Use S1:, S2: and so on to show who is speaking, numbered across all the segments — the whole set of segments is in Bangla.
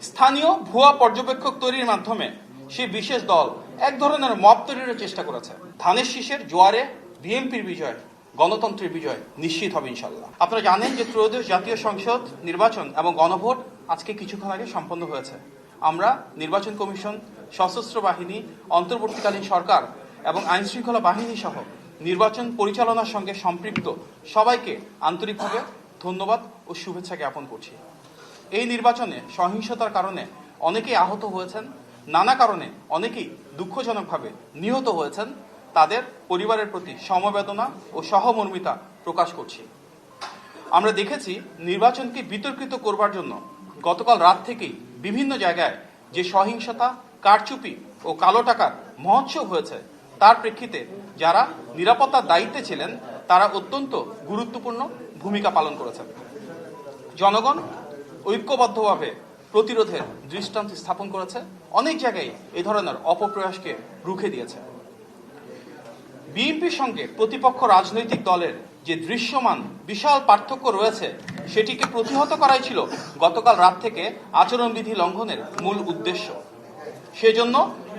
S1: স্থানীয় ভুয়া পর্যবেক্ষক তৈরির মাধ্যমে সেই বিশেষ দল এক ধরনের মব তৈরির চেষ্টা করেছে। ধানের শীষের জোয়ারে বিএনপির বিজয়, গণতন্ত্রের বিজয় নিশ্চিত হবে ইনশাল্লাহ। আপনারা জানেন যে ত্রয়োদশ জাতীয় সংসদ নির্বাচন এবং গণভোট আজকে কিছুক্ষণ আগে সম্পন্ন হয়েছে। আমরা নির্বাচন কমিশন, সশস্ত্র বাহিনী, অন্তর্বর্তীকালীন সরকার এবং আইনশৃঙ্খলা বাহিনী সহ নির্বাচন পরিচালনার সঙ্গে সম্পৃক্ত সবাইকে আন্তরিকভাবে ধন্যবাদ ও শুভেচ্ছা জ্ঞাপন করছি। এই নির্বাচনে সহিংসতার কারণে অনেকেই আহত হয়েছেন, নানা কারণে অনেকেই দুঃখজনকভাবে নিহত হয়েছেন। তাদের পরিবারের প্রতি সমবেদনা ও সহমর্মিতা প্রকাশ করছি। আমরা দেখেছি নির্বাচনকে বিতর্কিত করবার জন্য গতকাল রাত থেকেই বিভিন্ন জায়গায় যে সহিংসতা, কারচুপি ও কালো টাকার মহোৎসব হয়েছে, তার প্রেক্ষিতে যারা নিরাপত্তার দায়িত্বে ছিলেন তারা অত্যন্ত গুরুত্বপূর্ণ ভূমিকা পালন করেছেন। জনগণ ঐক্যবদ্ধভাবে প্রতিরোধের দৃষ্টান্ত স্থাপন করেছে, অনেক জায়গায় এই ধরনের অপপ্রয়াসকে রুখে দিয়েছে। বিএনপির সঙ্গে প্রতিপক্ষ রাজনৈতিক দলের যে দৃশ্যমান বিশাল পার্থক্য রয়েছে, সেটিকে প্রতিহত করাই ছিল গতকাল রাত থেকে আচরণবিধি লঙ্ঘনের মূল উদ্দেশ্য। সেজন্য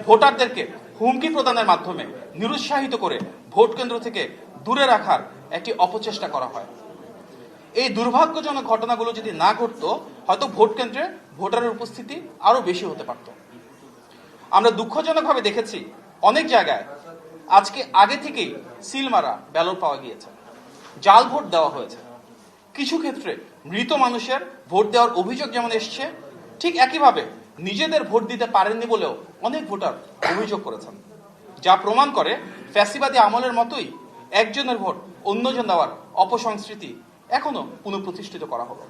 S1: ভোটারদেরকে হুমকি প্রদানের মাধ্যমে নিরুৎসাহিত করে ভোট কেন্দ্র থেকে দূরে রাখার একটি অপচেষ্টা করা হয়। এই দুর্ভাগ্যজনক ঘটনাগুলো যদি না ঘটতো, হয়তো ভোট কেন্দ্রে ভোটারের উপস্থিতি আরো বেশি হতে পারত। আমরা দুঃখজনকভাবে দেখেছি অনেক জায়গায় আজকে আগে থেকেই সিল মারা ব্যালট পাওয়া গিয়েছে, জাল ভোট দেওয়া হয়েছে। কিছু ক্ষেত্রে মৃত মানুষের ভোট দেওয়ার অভিযোগ যেমন এসছে, ঠিক একইভাবে নিজেদের ভোট দিতে পারেননি বলেও অনেক ভোটার অভিযোগ করেছেন, যা প্রমাণ করে ফ্যাসিবাদী আমলের মতোই একজনের ভোট অন্যজন দেওয়ার অপসংস্কৃতি এখনো পুনঃপ্রতিষ্ঠিত করা হলো।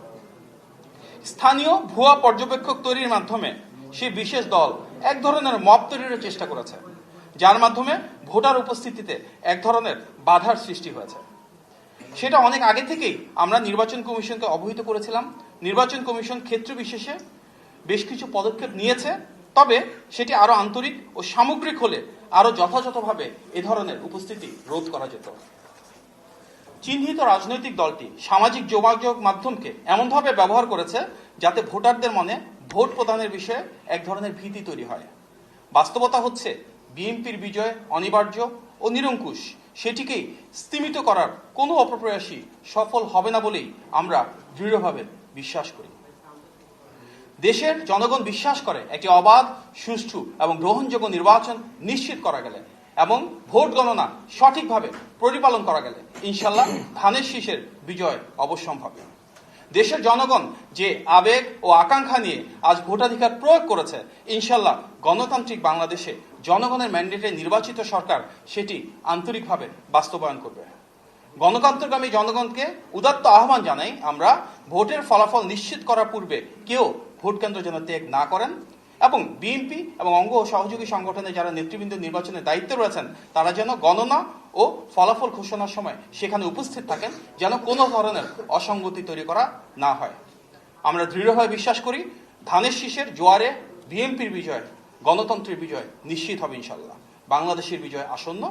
S1: স্থানীয় ভুয়া পর্যবেক্ষক তৈরির মাধ্যমে সেই বিশেষ দল এক ধরনের মব তৈরির চেষ্টা করেছে, যার মাধ্যমে ভোটার উপস্থিতিতে এক ধরনের বাধার সৃষ্টি হয়েছে। সেটা অনেক আগে থেকেই আমরা নির্বাচন কমিশনকে অবহিত করেছিলাম। নির্বাচন কমিশন ক্ষেত্র বিশেষে বেশ কিছু পদক্ষেপ নিয়েছে, তবে সেটি আরো আন্তরিক ও সামগ্রিক হলে আরো যথাযথভাবে এ ধরনের উপস্থিতি রোধ করা যেত। চিহ্নিত রাজনৈতিক দলটি সামাজিক যোগাযোগ মাধ্যমকে এমনভাবে ব্যবহার করেছে যাতে ভোটারদের মনে ভোট প্রদানের বিষয়ে এক ধরনের ভীতি তৈরি হয়। বাস্তবতা হচ্ছে বিএনপির বিজয় অনিবার্য ও নিরঙ্কুশ, সেটিকেই স্তিমিত করার কোনো অপপ্রয়াসই সফল হবে না বলেই আমরা দৃঢ়ভাবে বিশ্বাস করি। দেশের জনগণ বিশ্বাস করে একটি অবাধ, সুষ্ঠু এবং গ্রহণযোগ্য নির্বাচন নিশ্চিত করা গেলে এবং ভোট গণনা সঠিকভাবে পরিপালন করা গেলে ইনশাল্লাহ ধানের শীষের বিজয় অবশ্যম্ভাবী। দেশের জনগণ যে আবেগ ও আকাঙ্ক্ষা নিয়ে আজ ভোটাধিকার প্রয়োগ করেছে, ইনশাল্লাহ গণতান্ত্রিক বাংলাদেশে জনগণের ম্যান্ডেটে নির্বাচিত সরকার সেটি আন্তরিকভাবে বাস্তবায়ন করবে। গণতন্ত্রগামী জনগণকে উদাত্ত আহ্বান জানাই আমরা, ভোটের ফলাফল নিশ্চিত করার পূর্বে কেউ ভোট কেন্দ্র যেন ত্যাগ না করেন এবং বিএনপি এবং অঙ্গ ও সহযোগী সংগঠনের যারা নেতৃবৃন্দ নির্বাচনের দায়িত্বে রয়েছেন তারা যেন গণনা ও ফলাফল ঘোষণার সময় সেখানে উপস্থিত থাকেন, যেন কোনো ধরনের অসঙ্গতি তৈরি করা না হয়। আমরা দৃঢ়ভাবে বিশ্বাস করি ধানের শীষের জোয়ারে বিএনপির বিজয়, গণতন্ত্রের বিজয় নিশ্চিত হবে ইনশাল্লাহ। বাংলাদেশের বিজয় আসন্ন।